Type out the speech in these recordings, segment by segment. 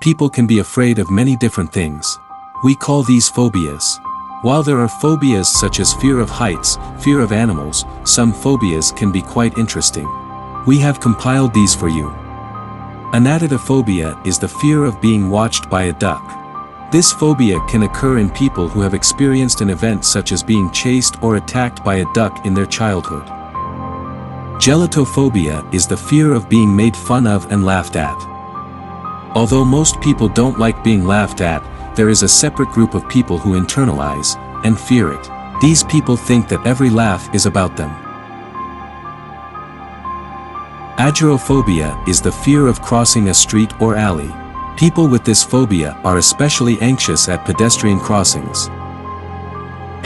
people can be afraid of many different things. We call these phobias. While there are phobias such as fear of heights, fear of animals, some phobias can be quite interesting. We have compiled these for you. Anatidaephobia is the fear of being watched by a duck. This phobia can occur in people who have experienced an event such as being chased or attacked by a duck in their childhood. Geletophobia is the fear of being made fun of and laughed at. Although most people don't like being laughed at, there is a separate group of people who internalize and fear it. These people think that every laugh is about them. Agirophobia is the fear of crossing a street or alley. People with this phobia are especially anxious at pedestrian crossings.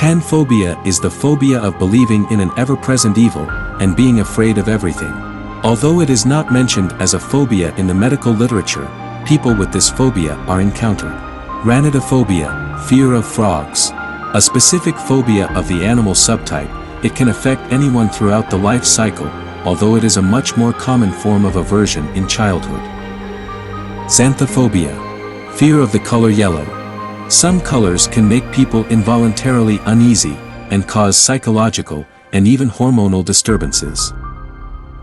Panphobia is the phobia of believing in an ever-present evil and being afraid of everything. Although it is not mentioned as a phobia in the medical literature, people with this phobia are encountered. Anatidaephobia, fear of frogs. A specific phobia of the animal subtype, it can affect anyone throughout the life cycle, although it is a much more common form of aversion in childhood. Xanthophobia, fear of the color yellow. Some colors can make people involuntarily uneasy and cause psychological and even hormonal disturbances.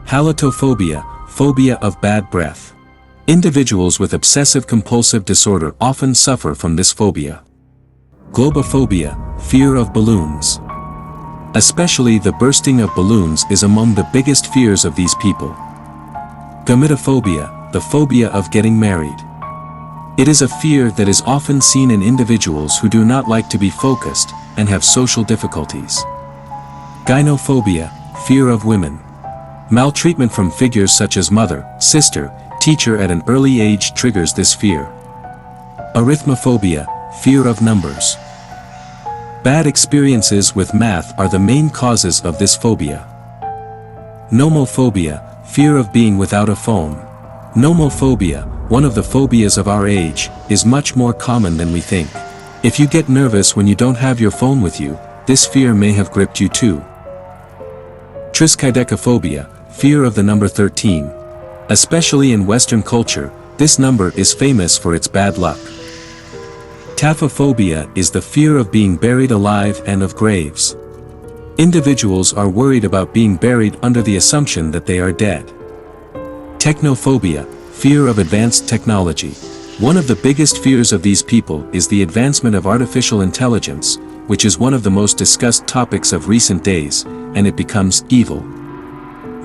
Geletophobia, phobia of bad breath. Individuals with obsessive-compulsive disorder often suffer from this phobia. Globophobia, fear of balloons. Especially the bursting of balloons is among the biggest fears of these people. Geletophobia, the phobia of getting married. It is a fear that is often seen in individuals who do not like to be focused and have social difficulties. Gynophobia, fear of women. Maltreatment from figures such as mother, sister, teacher at an early age triggers this fear. Arithmophobia, fear of numbers. Bad experiences with math are the main causes of this phobia. Nomophobia, fear of being without a phone. Nomophobia, one of the phobias of our age, is much more common than we think. If you get nervous when you don't have your phone with you, this fear may have gripped you too. Triskaidekaphobia, fear of the number 13. Especially in Western culture, this number is famous for its bad luck. Taphophobia is the fear of being buried alive and of graves. Individuals are worried about being buried under the assumption that they are dead. Technophobia, fear of advanced technology. One of the biggest fears of these people is the advancement of artificial intelligence, which is one of the most discussed topics of recent days, and it becomes evil.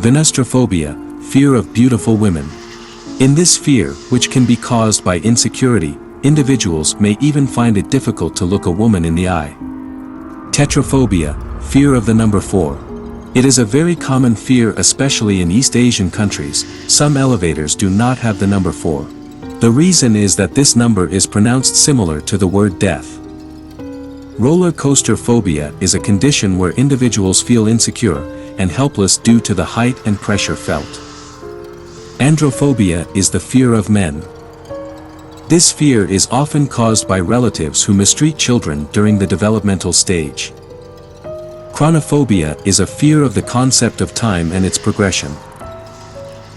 Venestrophobia, fear of beautiful women. In this fear, which can be caused by insecurity, individuals may even find it difficult to look a woman in the eye. Tetraphobia, fear of the number 4. It is a very common fear, especially in East Asian countries. Some elevators do not have the number 4. The reason is that this number is pronounced similar to the word death. Roller coaster phobia is a condition where individuals feel insecure and helpless due to the height and pressure felt. Androphobia is the fear of men. This fear is often caused by relatives who mistreat children during the developmental stage. Chronophobia is a fear of the concept of time and its progression.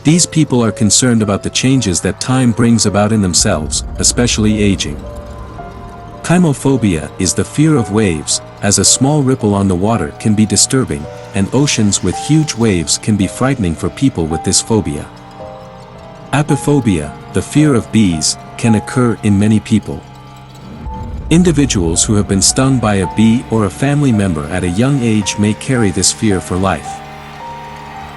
These people are concerned about the changes that time brings about in themselves, especially aging. Chymophobia is the fear of waves, as a small ripple on the water can be disturbing, and oceans with huge waves can be frightening for people with this phobia. Apiphobia, the fear of bees, can occur in many people. Individuals who have been stung by a bee or a family member at a young age may carry this fear for life.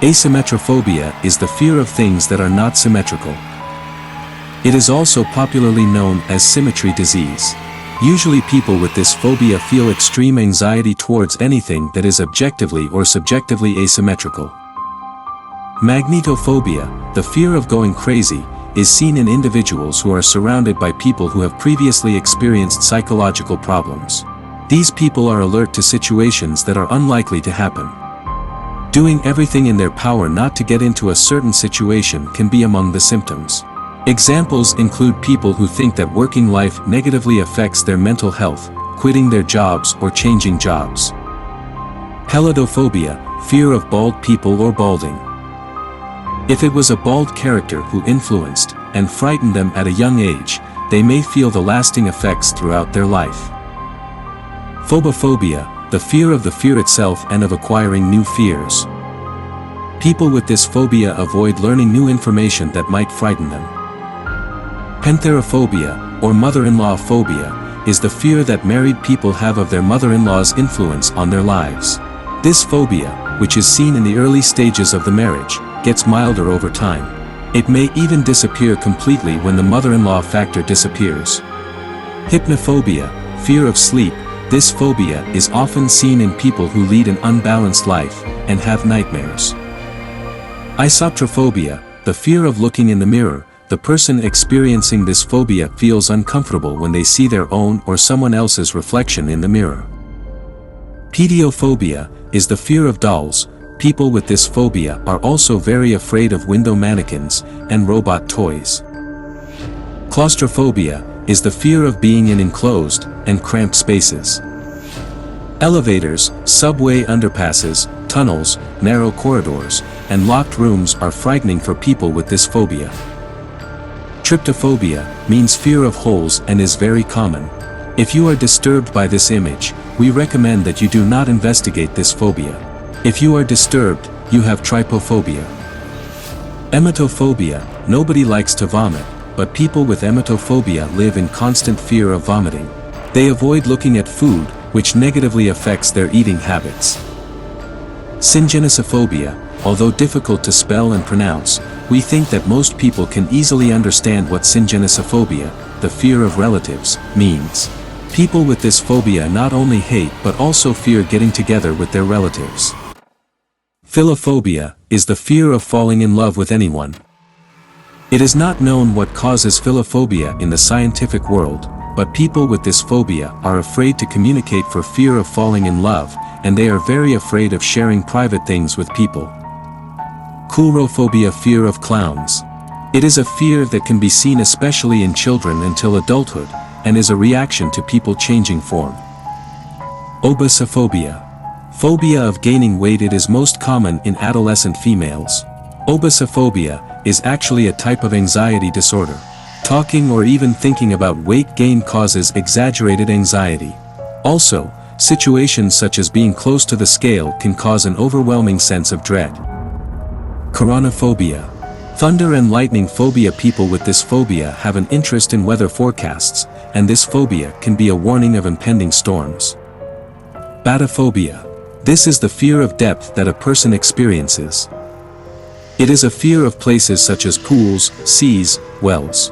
Asymmetrophobia is the fear of things that are not symmetrical. It is also popularly known as symmetry disease. Usually people with this phobia feel extreme anxiety towards anything that is objectively or subjectively asymmetrical. Magnetophobia, the fear of going crazy, is seen in individuals who are surrounded by people who have previously experienced psychological problems. These people are alert to situations that are unlikely to happen. Doing everything in their power not to get into a certain situation can be among the symptoms. Examples include people who think that working life negatively affects their mental health, quitting their jobs or changing jobs. Geletophobia, fear of bald people or balding. If it was a bald character who influenced and frightened them at a young age, they may feel the lasting effects throughout their life. Phobophobia, the fear of the fear itself and of acquiring new fears. People with this phobia avoid learning new information that might frighten them. Pantherophobia, or mother-in-law phobia, is the fear that married people have of their mother-in-law's influence on their lives. This phobia, which is seen in the early stages of the marriage, gets milder over time. It may even disappear completely when the mother-in-law factor disappears. Hypnophobia, fear of sleep. This phobia is often seen in people who lead an unbalanced life and have nightmares. Isotrophobia, the fear of looking in the mirror. The person experiencing this phobia feels uncomfortable when they see their own or someone else's reflection in the mirror. Pediophobia is the fear of dolls. People with this phobia are also very afraid of window mannequins and robot toys. Claustrophobia is the fear of being in enclosed and cramped spaces. Elevators, subway underpasses, tunnels, narrow corridors, and locked rooms are frightening for people with this phobia. Tryptophobia means fear of holes and is very common. If you are disturbed by this image, we recommend that you do not investigate this phobia. If you are disturbed, you have trypophobia. Emetophobia, nobody likes to vomit, but people with emetophobia live in constant fear of vomiting. They avoid looking at food, which negatively affects their eating habits. Syngenesiphobia, although difficult to spell and pronounce, we think that most people can easily understand what syngenesiphobia, the fear of relatives, means. People with this phobia not only hate but also fear getting together with their relatives. Philophobia is the fear of falling in love with anyone. It is not known what causes philophobia in the scientific world, but people with this phobia are afraid to communicate for fear of falling in love, and they are very afraid of sharing private things with people. Coulrophobia, fear of clowns. It is a fear that can be seen especially in children until adulthood, and is a reaction to people changing form. Obesophobia. Phobia of gaining weight. It is most common in adolescent females. Obesophobia is actually a type of anxiety disorder. Talking or even thinking about weight gain causes exaggerated anxiety. Also, situations such as being close to the scale can cause an overwhelming sense of dread. Chronophobia. Thunder and lightning phobia. People with this phobia have an interest in weather forecasts, and this phobia can be a warning of impending storms. Bathyphobia. This is the fear of depth that a person experiences. It is a fear of places such as pools, seas, wells.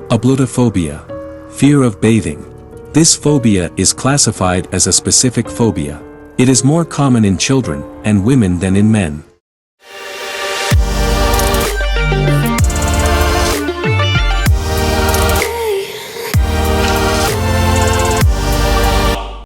Ablutophobia. Fear of bathing. This phobia is classified as a specific phobia. It is more common in children and women than in men.